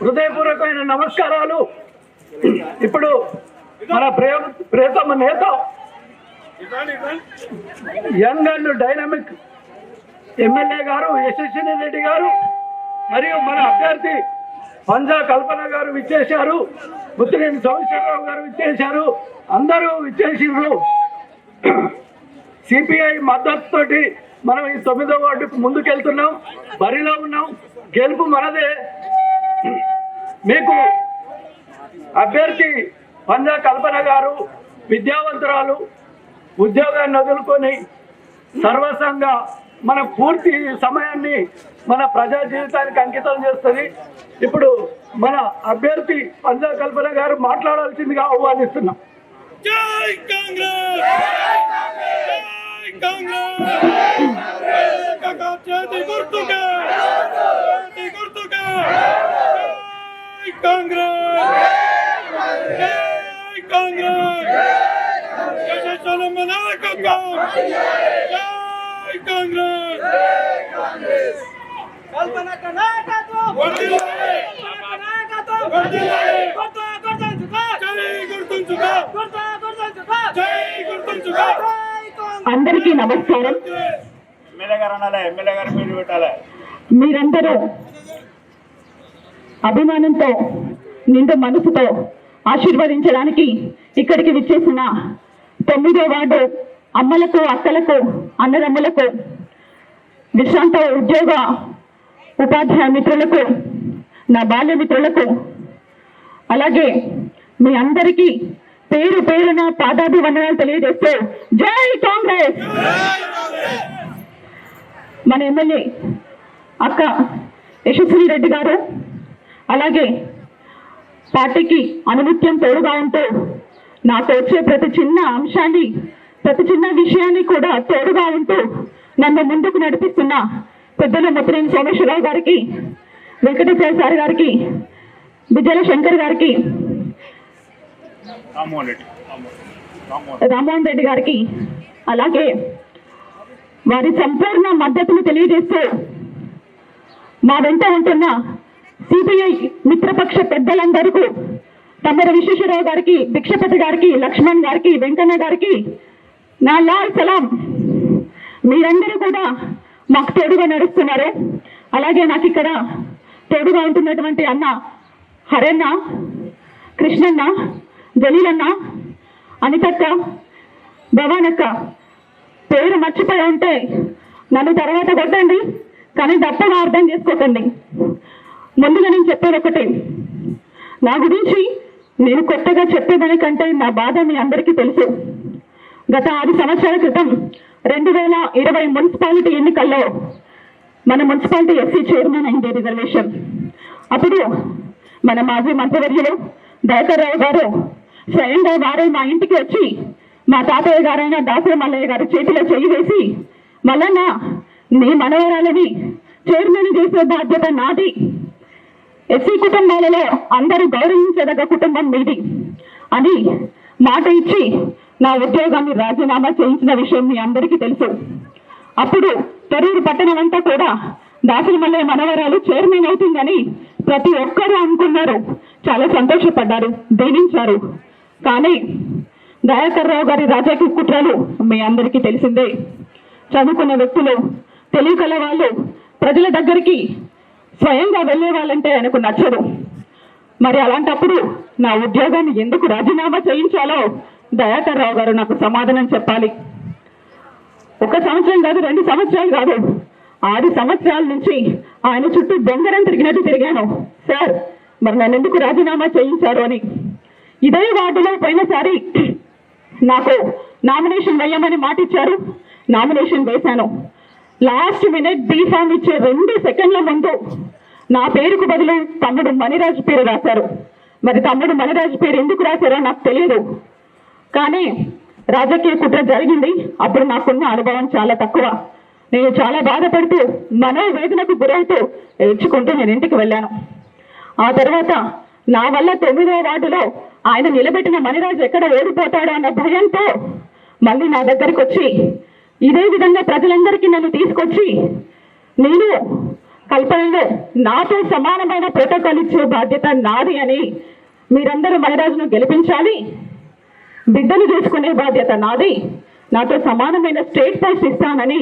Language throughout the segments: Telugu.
హృదయపూర్వకమైన నమస్కారాలు. ఇప్పుడు మన ప్రియతమ నేత, యంగ్ అండ్ డైనమిక్ ఎమ్మెల్యే గారు యశస్విని రెడ్డి గారు మరియు మన అభ్యర్థి పంజా కల్పన గారు విచ్చేశారు. ముత్తినేని సోమేశ్వరరావు గారు విచ్చేశారు. అందరూ విచ్చేసారు. సిపిఐ మద్దతుతోటి మనం ఈ 9వ వార్డుకు ముందుకెళ్తున్నాం. బరిలో ఉన్నాం. గెలుపు మనదే. మీకు అభ్యర్థి పంజా కల్పన గారు విద్యావంతురాలు, ఉద్యోగాన్ని వదులుకొని సర్వస్వంగా మన పూర్తి సమయాన్ని మన ప్రజా జీవితానికి అంకితం చేస్తుంది. ఇప్పుడు మన అభ్యర్థి పంజా కల్పన గారు మాట్లాడాల్సిందిగా ఆహ్వానిస్తున్నాం. జై కాంగ్రెస్, జై కాంగ్రెస్, జై గుర్తుకే, జై గుర్తుకే, జై కాంగ్రెస్, జై కాంగ్రెస్, యశస్వరమ్మ నాయకత్వం, జై కాంగ్రెస్, కల్పన నాయకత్వం, వర్ధిల్లాలి, నాయకత్వం, వర్ధిల్లాలి, అందరికీ నమస్కారం. మీరందరూ అభిమానంతో నిండు మనసుతో ఆశీర్వదించడానికి ఇక్కడికి విచ్చేసిన 9వ వార్డు అమ్మలకు, అక్కలకు, అన్నదమ్ములకు, విశ్రాంత ఉద్యోగ ఉపాధ్యాయ మిత్రులకు, నా బాల్య మిత్రులకు, అలాగే మీ అందరికీ పేరు పేరున పాదాభివందనాలు తెలియజేస్తూ జై కాంగ్రెస్. మన ఎమ్మెల్యే అక్క యశస్విని రెడ్డి గారు అలాగే పార్టీకి అనునిత్యం తోడుగా ఉంటూ నాకు వచ్చే ప్రతి చిన్న అంశాన్ని, ప్రతి చిన్న విషయాన్ని కూడా తోడుగా ఉంటూ నన్ను ముందుకు నడిపిస్తున్న పెద్దల ముత్తినేని సోమేశ్వరరావు గారికి, వెంకటేశ్వర సార్ గారికి, విజయ శంకర్ గారికి, రామ్మోహన్ రెడ్డి గారికి, అలాగే వారి సంపూర్ణ మద్దతును తెలియజేస్తూ మా వెంట ఉంటున్న సిపిఐ మిత్రపక్ష పెద్దలందరికీ, తమ్మర విశ్వేశ్వరరావు గారికి, భిక్షపతి గారికి, లక్ష్మణ్ గారికి, వెంకన్న గారికి నా లాల్ సలాం. మీరందరూ కూడా మాకు తోడుగా నడుస్తున్నారు. అలాగే నాకు ఇక్కడ తోడుగా ఉంటున్నటువంటి అన్న హరన్న, కృష్ణన్న, జలీలన్న, అనితక్క, భవానక్క, పేరు మర్చిపోయి ఉంటే నన్ను తర్వాత కొట్టండి, కానీ తప్పగా అర్థం చేసుకోకండి. ముందుగా నేను చెప్పేది ఒకటే, నా గురించి నేను కొత్తగా చెప్పేదానికంటే నా బాధ మీ అందరికీ తెలుసు. గత 6 సంవత్సరాల క్రితం 2020 మున్సిపాలిటీ ఎన్నికల్లో మన మున్సిపాలిటీ ఎస్సీ చైర్మన్ అయింది రిజర్వేషన్. అప్పుడు మన మాజీ మంత్రివర్యులు దయాకర్ రావు గారు స్వయంగా వారే మా ఇంటికి వచ్చి మా తాతయ్య గారైన దాసరి మల్లయ్య గారి చేతిలో చేయి వేసి, మల్లన్న నీ మనవరాలని చైర్మన్ చేసే బాధ్యత నాది, ఎస్సీ కుటుంబాలలో అందరూ గౌరవించదగ్గ కుటుంబం మీది అని మాట ఇచ్చి నా ఉద్యోగాన్ని రాజీనామా చేయించిన విషయం మీ అందరికీ తెలుసు. అప్పుడు తొర్రూరు పట్టణం అంతా కూడా దాసరి మల్లయ్య మనవరాలు చైర్మన్ అవుతుందని ప్రతి ఒక్కరూ అనుకున్నారు, చాలా సంతోషపడ్డారు, దీవించారు. కానీ దయాకర్ రావు గారి రాజకీయ కుట్రలు మీ అందరికీ తెలిసిందే. చదువుకున్న వ్యక్తులు, తెలియకల వాళ్ళు ప్రజల దగ్గరికి స్వయంగా వెళ్ళే వాళ్ళంటే ఆయనకు నచ్చదు. మరి అలాంటప్పుడు నా ఉద్యోగాన్ని ఎందుకు రాజీనామా చేయించాలో దయాకర్ రావు గారు నాకు సమాధానం చెప్పాలి. 1 సంవత్సరం కాదు, 2 సంవత్సరాలు కాదు, 6 సంవత్సరాల నుంచి ఆయన చుట్టూ బొంగరం తిరిగినట్టు తిరిగాను. సార్ మరి నన్ను ఎందుకు రాజీనామా చేయించారు అని. ఇదే వార్డులో పోయినసారి నాకు నామినేషన్ వేయమని మాట ఇచ్చారు, నామినేషన్ వేశాను. లాస్ట్ మినిట్ బీఫామ్ ఇచ్చే 2 సెకండ్ల ముందు నా పేరుకు బదులు తమ్ముడు మణిరాజు పేరు రాశారు. మరి తమ్ముడు మణిరాజు పేరు ఎందుకు రాశారో నాకు తెలియదు, కానీ రాజకీయ కుట్ర జరిగింది. అప్పుడు నాకున్న అనుభవం చాలా తక్కువ. నేను చాలా బాధపడుతూ మనోవేదనకు గురవుతూ ఏడ్చుకుంటూ నేను ఇంటికి వెళ్ళాను. ఆ తర్వాత నా వల్ల 9వ వార్డులో ఆయన నిలబెట్టిన మణిరాజు ఎక్కడ ఓడిపోతాడో అన్న భయంతో మళ్ళీ నా దగ్గరికి వచ్చి ఇదే విధంగా ప్రజలందరికీ నన్ను తీసుకొచ్చి నేను కల్పనలో నాతో సమానమైన ప్రోటోకాల్ ఇచ్చే బాధ్యత నాది అని మీరందరూ మహిరాజును గెలిపించాలి. బిడ్డలు చేసుకునే బాధ్యత నాది. నాతో సమానమైన స్టేట్ పోస్ట్ ఇస్తానని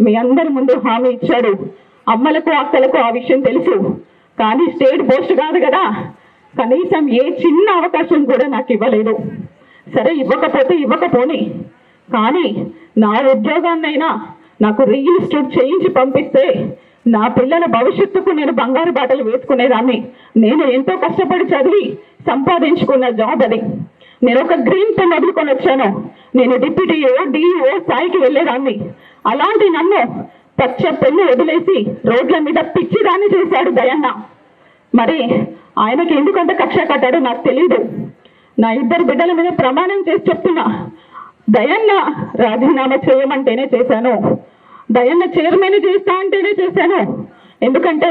మీ అందరి ముందు హామీ ఇచ్చాడు. అమ్మలకు అక్కలకు ఆ విషయం తెలుసు. కానీ స్టేట్ పోస్ట్ కాదు కదా, కనీసం ఏ చిన్న అవకాశం కూడా నాకు ఇవ్వలేదు. సరే, ఇవ్వకపోని, కానీ నా ఉద్యోగాన్నైనా నాకు రీఇన్స్టిట్యూట్ చేయించి పంపిస్తే నా పిల్లల భవిష్యత్తుకు నేను బంగారు బాటలు వేసుకునేదాన్ని. నేను ఎంతో కష్టపడి చదివి సంపాదించుకున్న జాబ్ అది. నేను ఒక గ్రీన్ పెన్ వదులుకొని వచ్చాను. నేను డిప్యూటీఓ డిఓ స్థాయికి వెళ్ళేదాన్ని. అలాంటి నన్ను పచ్చ పెన్ను వదిలేసి రోడ్ల మీద పిచ్చిదాన్ని చేశాడు దయన్న. మరి ఆయనకి ఎందుకంటే కక్ష కట్టాడో నాకు తెలియదు. నా ఇద్దరు బిడ్డల మీద ప్రమాణం చేసి చెప్తున్నా, దయన్న రాజీనామా చేయమంటేనే చేశాను. దయన్న చైర్మన్ చేస్తా అంటేనే చేశాను. ఎందుకంటే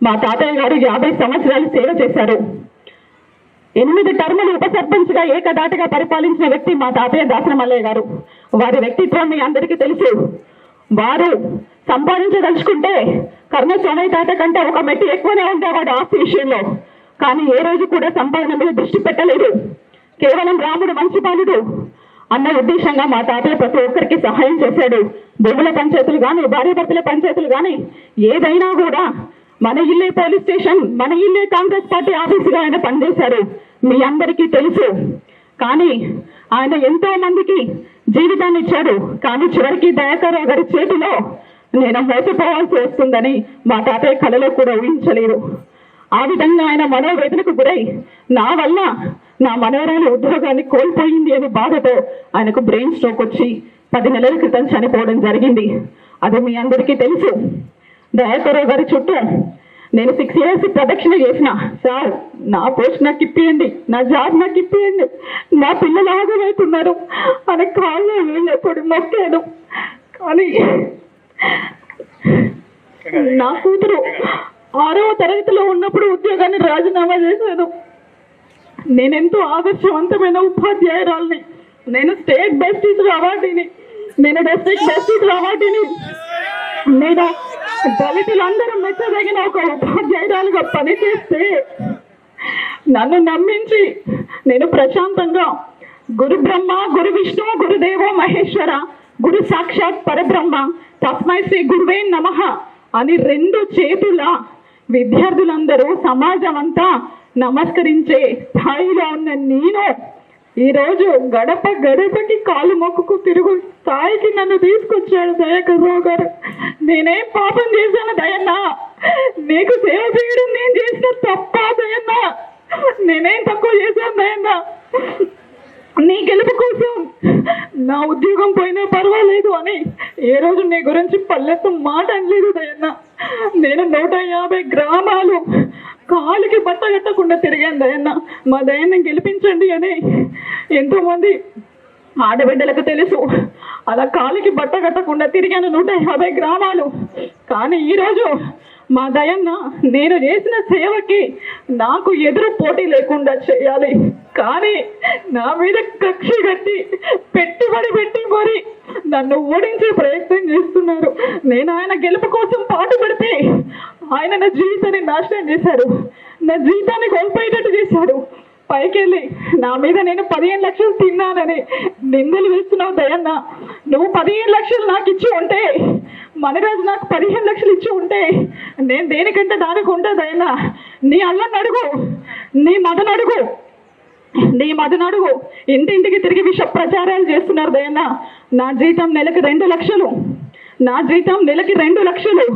మా తాతయ్య గారు 50 సంవత్సరాలు సేవ చేశారు. 8 టర్ములు ఉప సర్పంచ్గా ఏకదాటిగా పరిపాలించిన వ్యక్తి మా తాతయ్య దాసన మల్లయ్య గారు. వారి వ్యక్తిత్వం మీ అందరికీ తెలుసు. వారు సంపాదించదలుచుకుంటే కర్ణ సోమయ్య తాత కంటే ఒక మెట్టు ఎక్కువనే ఉండేవాడు ఆస్తి విషయంలో. కానీ ఏ రోజు కూడా సంపాదన మీద దృష్టి పెట్టలేదు. కేవలం రాముడు మంచి బాలుడు అన్న ఉద్దేశంగా మా తాతయ్య ప్రతి ఒక్కరికి సహాయం చేశాడు. భూముల పంచాయతీలు కానీ, భార్యాభర్తల పంచాయతీలు కానీ, ఏదైనా కూడా మన ఇల్లే పోలీస్ స్టేషన్, మన ఇల్లే కాంగ్రెస్ పార్టీ ఆఫీసుగా ఆయన పనిచేశారు. మీ అందరికీ తెలుసు. కానీ ఆయన ఎంతో మందికి జీవితాన్ని ఇచ్చాడు. కానీ చివరికి దయాకర్రావు గారి చేతిలో నేను మోసపోవాల్సి వస్తుందని మా తాతయ్య కలలో కూడా ఊహించలేదు. ఆ విధంగా ఆయన మనోవేదనకు గురై నా వల్ల నా మనవరాలు ఉద్యోగాన్ని కోల్పోయింది అనే బాధతో ఆయనకు బ్రెయిన్ స్ట్రోక్ వచ్చి 10 నెలల క్రితం చనిపోవడం జరిగింది. అది మీ అందరికీ తెలుసు. దయాకర్రావు గారి చుట్టూ నేను 6 years ప్రదక్షిణ చేసిన. సార్, నా పోస్ట్ నాకు ఇప్పియండి, నా జాబ్ నాకు ఇప్పియండి, నా పిల్లలు ఆగమవుతున్నారు అని కాళ్ళు వెళ్ళేప్పుడు మొక్కాను. కానీ నా కూతురు 6వ తరగతిలో ఉన్నప్పుడు ఉద్యోగాన్ని రాజీనామా చేశాను. నేనెంతో ఆదర్శవంతమైన ఉపాధ్యాయురాల్ని. నేను స్టేట్ బెస్ట్ టీచర్ అవార్డుని, నేను డిస్ట్రిక్ట్ బెస్ట్ టీచర్ అవార్డుని, నేను దళితులందరూ మెచ్చదగిన ఒక ఉపాధ్యాయురాలుగా పనిచేస్తే నన్ను నమ్మించి నేను ప్రశాంతంగా గురు బ్రహ్మ, గురు విష్ణు, గురుదేవో మహేశ్వర, గురు సాక్షాత్ పరబ్రహ్మ, తస్మై శ్రీ గురువే నమః అని 2 చేతుల విద్యార్థులందరూ సమాజం అంతా నమస్కరించే స్థాయిలో ఉన్న నేను ఈరోజు గడప గడపకి కాలు మొక్కుకు తిరుగు స్థాయికి నన్ను తీసుకొచ్చాడు దయాకర్రావు గారు. నేనేం పాపం చేశాను దయన్న? నీకు సేవ చేయడం నేను చేసిన తప్ప దయన్న? నేనేం తక్కువ చేశాను దయన్న? నీ గెలుపు కోసం నా ఉద్యోగం పోయినా పర్వాలేదు అని ఏ రోజు నీ గురించి పల్లెత్తు మాట అనలేదు దయన్న. నేను 150 గ్రామాలు కాలికి బట్ట కట్టకుండా తిరిగాను దయన్న. మా దయన్ని గెలిపించండి అని ఎంతోమంది ఆడబిడ్డలకు తెలుసు. అలా కాలికి బట్ట కట్టకుండా తిరిగాను 150 గ్రామాలు. కానీ ఈరోజు మా దయన్న నేను చేసిన సేవకి నాకు ఎదురు పోటీ లేకుండా చేయాలి. కానీ నా మీద కక్ష కట్టి పెట్టుబడి పెట్టి మరి నన్ను ఓడించే ప్రయత్నం చేస్తున్నారు. నేను ఆయన గెలుపు కోసం పాటుపడితే ఆయన నా జీవితాన్ని నాశనం చేశారు, నా జీవితాన్ని కోల్పోయేటట్టు చేశాడు. పైకెళ్ళి నా మీద నేను 15 లక్షలు తిన్నానని నిందలు వేస్తున్నావు దయన్న. నువ్వు 15 లక్షలు నాకు ఇచ్చి ఉంటే, మనరాజు నాకు 15 లక్షలు ఇచ్చి ఉంటే నేను దేనికంటే దానికి ఉంటా దయన్న. నీ అల్లని అడుగు, నీ మదను అడుగు, ఇంటింటికి తిరిగి విష ప్రచారాలు చేస్తున్నారు దయన్న. నా జీతం నెలకి 2 లక్షలు, నా జీతం నెలకి 2 లక్షలు.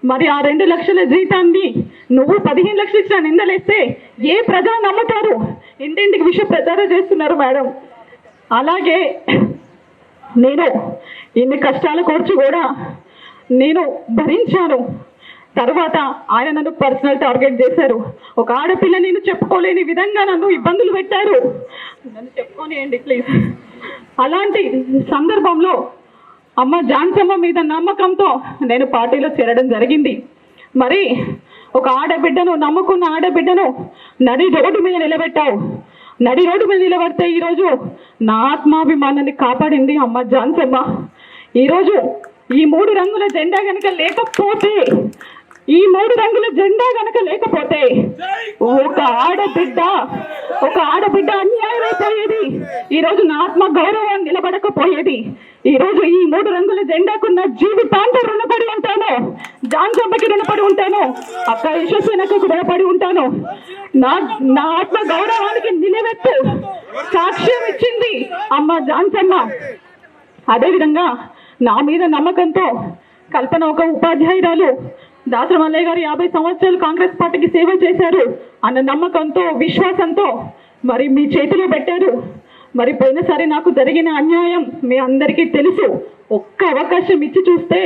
మరి ఆ 2 లక్షల జీతాన్ని నువ్వు 15 లక్షలు ఇచ్చిన నిందలేస్తే ఏ ప్రజలు నమ్ముతారు? ఇంటింటికి విష ప్రచారం చేస్తున్నారు మేడం. అలాగే నేను ఇన్ని కష్టాలు కోర్చి కూడా నేను భరించాను. తర్వాత ఆయన నన్ను పర్సనల్ టార్గెట్ చేశారు. ఒక ఆడపిల్ల నేను చెప్పుకోలేని విధంగా నన్ను ఇబ్బందులు పెట్టారు. నన్ను చెప్పుకోనియండి ప్లీజ్. అలాంటి సందర్భంలో అమ్మ ఝాన్సమ్మ మీద నమ్మకంతో నేను పార్టీలో చేరడం జరిగింది. మరి ఒక ఆడబిడ్డను, నమ్ముకున్న ఆడబిడ్డను నడి రోడ్డు మీద నిలబెట్టావు. నడి రోడ్డు మీద నిలబడితే ఈరోజు నా ఆత్మాభిమానాన్ని కాపాడింది అమ్మ ఝాన్సమ్మ. ఈరోజు ఈ 3 రంగుల జెండా కనుక లేకపోతే ఈ 3 రంగుల జెండా గనక లేకపోతే ఒక ఆడబిడ్డ అన్యాయం అయిపోయేది. ఈ రోజు నా ఆత్మ గౌరవం నిలబడకపోయేది. ఈ రోజు ఈ 3 రంగుల జెండాకు నా జీవితాంతం రుణపడి ఉంటాను. జాన్సమ్మకి రుణపడి ఉంటాను, అక్క యశస్వినకు రుణపడి ఉంటాను. నా ఆత్మ గౌరవానికి నిలబెట్టు సాక్ష్యం ఇచ్చింది అమ్మ జాన్సమ్మ. అదేవిధంగా నా మీద నమ్మకంతో కల్పన ఒక ఉపాధ్యాయురాలు, దాసరి మల్లయ్య గారు 50 సంవత్సరాలు కాంగ్రెస్ పార్టీకి సేవ చేశారు అన్న నమ్మకంతో, విశ్వాసంతో మరి మీ చేతిలో పెట్టారు. మరి పోయినసారి నాకు జరిగిన అన్యాయం మీ అందరికీ తెలుసు. ఒక్క అవకాశం ఇచ్చి చూస్తే,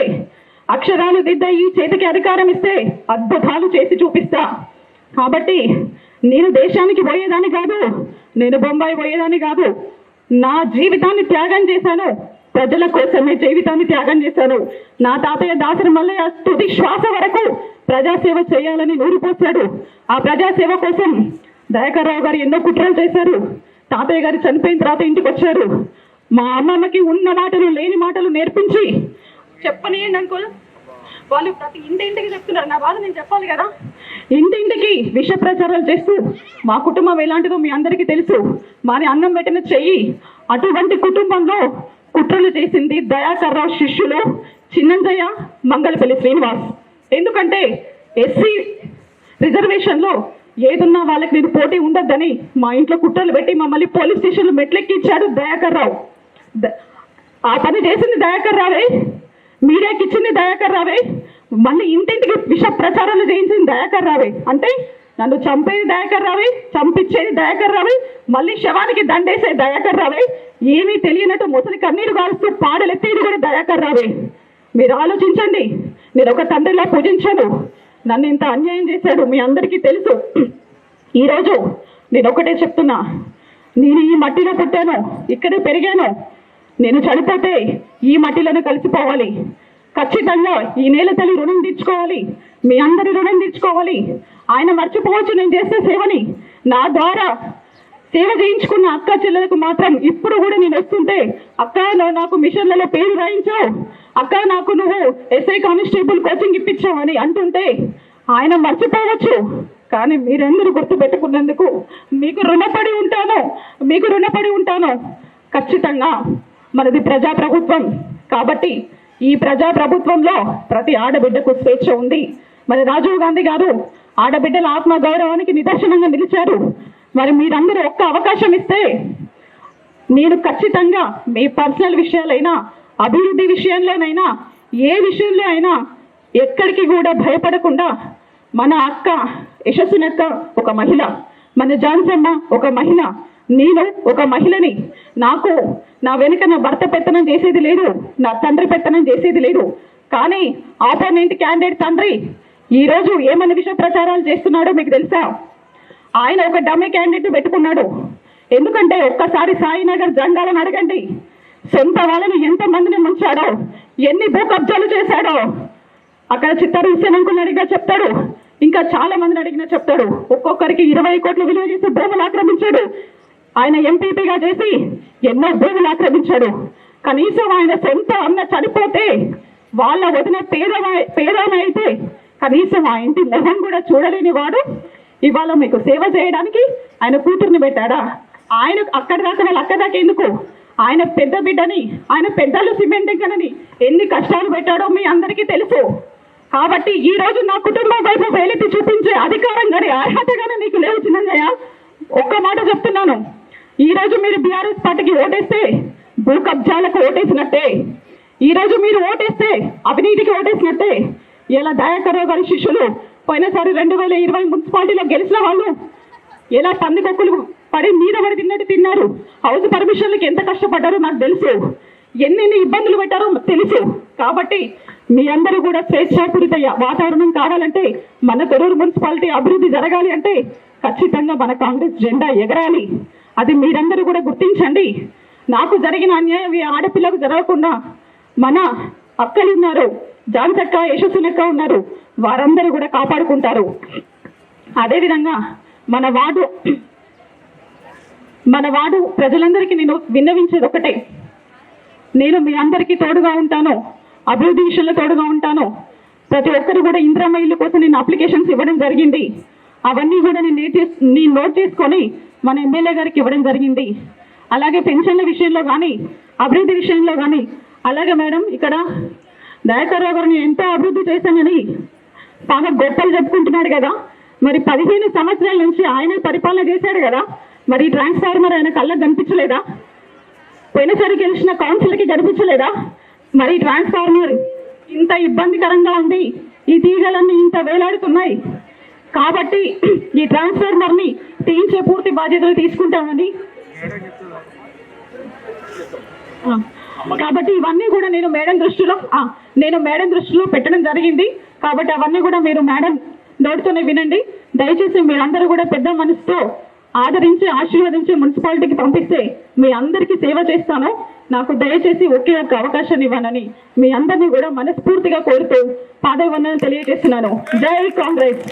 అక్షరాలు దిద్ద ఈ చేతికి అధికారం ఇస్తే అద్భుతాలు చేసి చూపిస్తా. కాబట్టి నేను దేశానికి పోయేదాన్ని కాదు, నేను బొంబాయి పోయేదాన్ని కాదు. నా జీవితాన్ని త్యాగం చేశాను, ప్రజల కోసమే జీవితాన్ని త్యాగం చేశాను. నా తాతయ్య దాసరి మల్లయ్య తుది శ్వాస వరకు ప్రజాసేవ చేయాలని నూరిపోశాడు. ఆ ప్రజాసేవ కోసం దయాకర్ రావు గారు ఎన్నో కుట్రలు చేశారు. తాతయ్య గారు చనిపోయిన తర్వాత ఇంటికి వచ్చారు. మా అమ్మమ్మకి ఉన్న మాటలు లేని మాటలు నేర్పించి, చెప్పనియండి అంకుల్, వాళ్ళు ప్రతి ఇంటింటికి చెప్తున్నారు. నా బాధ నేను చెప్పాలి కదా. ఇంటింటికి విష ప్రచారాలు చేస్తూ మా కుటుంబం ఎలాంటిదో మీ అందరికీ తెలుసు. మాది అన్నం పెట్టిన చెయ్యి. అటువంటి కుటుంబంలో కుట్రలు చేసింది దయాకర్ రావు శిష్యులు చిన్నంజయ్య, మంగళపల్లి శ్రీనివాస్. ఎందుకంటే ఎస్సీ రిజర్వేషన్లో ఏదున్నా వాళ్ళకి నేను పోటీ ఉండొద్దని మా ఇంట్లో కుట్రలు పెట్టి మమ్మల్ని పోలీస్ స్టేషన్లో మెట్లెక్కించాడు దయాకర్ రావు. ఆ పని చేసింది దయాకర్ రావే, మీడియాకి ఇచ్చింది దయాకర్ రావే, మళ్ళీ ఇంటింటికి విష ప్రచారాలు చేయించింది దయాకర్ రావే. అంటే నన్ను చంపేది దయాకర్ రావే, చంపించేది దయాకర్ రావే, మళ్ళీ శవానికి దండేసే దయాకర్ రావే, ఏమీ తెలియనట్టు ముసలి కన్నీరు కాలుస్తూ పాడలెత్తేది కూడా దయాకర్ రావే. మీరు ఆలోచించండి. నేను ఒక తండ్రిలా పూజించాను, నన్ను ఇంత అన్యాయం చేశాడు మీ అందరికీ తెలుసు. ఈరోజు నేను ఒకటే చెప్తున్నా, నేను ఈ మట్టిలో పుట్టాను, ఇక్కడే పెరిగాను. నేను చనిపోతే ఈ మట్టిలోనే కలిసిపోవాలి. ఖచ్చితంగా ఈ నేల తల్లి రుణం తీర్చుకోవాలి, మీ అందరి రుణం తీర్చుకోవాలి. ఆయన మర్చిపోవచ్చు నేను చేసే సేవని. నా ద్వారా సేవ చేయించుకున్న అక్క చెల్లెలకు మాత్రం ఇప్పుడు కూడా నేను వస్తుంటే, అక్క నాకు మిషన్లలో పేరు రాయించావు, అక్క నాకు నువ్వు ఎస్ఐ కానిస్టేబుల్ కోచింగ్ ఇప్పించావు అని అంటుంటే ఆయన మర్చిపోవచ్చు. కానీ మీరందరూ గుర్తు పెట్టుకున్నందుకు మీకు రుణపడి ఉంటాను. ఖచ్చితంగా మనది ప్రజాప్రభుత్వం కాబట్టి ఈ ప్రజాప్రభుత్వంలో ప్రతి ఆడబిడ్డకు స్వేచ్ఛ ఉంది. మరి రాజీవ్ గాంధీ గారు ఆడబిడ్డల ఆత్మ గౌరవానికి నిదర్శనంగా నిలిచారు. మరి మీరందరూ ఒక్క అవకాశం ఇస్తే నేను ఖచ్చితంగా మీ పర్సనల్ విషయాలైనా, అభివృద్ధి విషయంలోనైనా, ఏ విషయంలో అయినా ఎక్కడికి కూడా భయపడకుండా, మన అక్క యశస్వినక్క ఒక మహిళ, మన జాన్సమ్మ ఒక మహిళ, నేను ఒక మహిళని. నాకు నా వెనుక నా భర్త పెత్తనం చేసేది లేదు, నా తండ్రి పెత్తనం చేసేది లేదు. కానీ ఆపోనెంట్ క్యాండిడేట్ తండ్రి ఈరోజు ఏమని విష ప్రచారాలు చేస్తున్నాడో మీకు తెలుసా? ఆయన ఒక డమ్మీ క్యాండిడేట్ పెట్టుకున్నాడు. ఎందుకంటే ఒక్కసారి సాయినగర్ జెండాలను అడగండి, సొంత వాళ్ళని ఎంతమందిని ముంచాడో, ఎన్ని భూ కబ్జాలు చేశాడో. అక్కడ చిత్తూరు హుస్సేన్ అంకుల్ని అడిగినా చెప్తాడు, ఇంకా చాలా మందిని అడిగినా చెప్తాడు. ఒక్కొక్కరికి 20 కోట్లు విలువ చేసి భూములు ఆక్రమించాడు. ఆయన ఎంపీపీగా చేసి ఎన్నో భూములు ఆక్రమించాడు. కనీసం ఆయన సొంత అన్న చనిపోతే వాళ్ళ వదిన పేదమ అయితే కనీసం ఆ ఇంటి మొహం కూడా చూడలేని వాడు ఇవాళ మీకు సేవ చేయడానికి ఆయన కూతుర్ని పెట్టాడా? ఆయన అక్కడి దాకా వాళ్ళు అక్కడి దాకా ఎందుకు? ఆయన పెద్ద బిడ్డని, ఆయన పెద్దలు సిమెంట్ ఎక్కనని ఎన్ని కష్టాలు పెట్టాడో మీ అందరికీ తెలుసు. కాబట్టి ఈ రోజు నా కుటుంబం వైపు వేలెత్తి చూపించే అధికారం కానీ అర్హత కానీ నీకు లేవు చిన్నయ్య. ఒక్క మాట చెప్తున్నాను, ఈ రోజు మీరు బీఆర్ఎస్ పార్టీకి ఓటేస్తే భూ కబ్జాలకు ఓటేసినట్టే, ఈ రోజు మీరు ఓటేస్తే అవినీతికి ఓటేసినట్టే. ఇలా దయాకర్ రావు గారి శిష్యులు పోయినసారి 2020 మున్సిపాలిటీలో గెలిచిన వాళ్ళు ఎలా పందికొక్కులు పడి మీద పడి తిన్నట్టు తిన్నారు. హౌస్ పర్మిషన్లకి ఎంత కష్టపడ్డారో నాకు తెలుసు, ఎన్ని ఇబ్బందులు పెట్టారో తెలుసు. కాబట్టి మీ అందరూ కూడా స్వేచ్ఛాపూరిత వాతావరణం కావాలంటే, మన తొర్రూరు మున్సిపాలిటీ అభివృద్ధి జరగాలి అంటే ఖచ్చితంగా మన కాంగ్రెస్ జెండా ఎగరాలి. అది మీరందరూ కూడా గుర్తించండి. నాకు జరిగిన అన్యాయం ఈ ఆడపిల్లకు జరగకుండా మన అక్కలు ఉన్నారు, జాన్సక్క, యశస్వినక్క ఉన్నారు, వారందరూ కూడా కాపాడుకుంటారు. అదేవిధంగా మన వార్డు ప్రజలందరికీ నేను విన్నవించేది ఒకటే, నేను మీ అందరికీ తోడుగా ఉంటాను, అభివృద్ధి విషయంలో తోడుగా ఉంటాను. ప్రతి ఒక్కరు కూడా ఇందిరమ్మ ఇల్లు కోసం నేను అప్లికేషన్స్ ఇవ్వడం జరిగింది. అవన్నీ కూడా నేను నోట్ చేసుకొని మన ఎమ్మెల్యే గారికి ఇవ్వడం జరిగింది. అలాగే పెన్షన్ల విషయంలో కానీ అభివృద్ధి విషయంలో కానీ అలాగే మేడం ఇక్కడ దయాకర్ రావు గారు నేను ఎంతో అభివృద్ధి చేశానని బాగా గొప్పలు చెప్పుకుంటున్నాడు కదా. మరి 15 సంవత్సరాల నుంచి ఆయన పరిపాలన చేశాడు కదా. మరి ట్రాన్స్ఫార్మర్ ఆయన కళ్ళకు కనిపించలేదా? పోయినసారి గెలిచిన కౌన్సిల్కి కనిపించలేదా? మరి ట్రాన్స్ఫార్మర్ ఇంత ఇబ్బందికరంగా ఉంది, ఈ తీగలన్నీ ఇంత వేలాడుతున్నాయి కాబట్టి ఈ ట్రాన్స్ఫార్మర్ని తీయించే పూర్తి బాధ్యతలు తీసుకుంటామని. కాబట్టి ఇవన్నీ కూడా నేను మేడం దృష్టిలో పెట్టడం జరిగింది. కాబట్టి అవన్నీ కూడా మీరు మేడం నోటితోనే వినండి. దయచేసి మీరందరూ కూడా పెద్ద మనసుతో ఆదరించి ఆశీర్వదించి మున్సిపాలిటీకి పంపిస్తే మీ అందరికీ సేవ చేస్తాను. నాకు దయచేసి ఒకే ఒక్క అవకాశాన్ని ఇవ్వనని మీ అందరినీ కూడా మనస్ఫూర్తిగా కోరుతూ పాదవందనం తెలియజేస్తున్నాను. జై కాంగ్రెస్.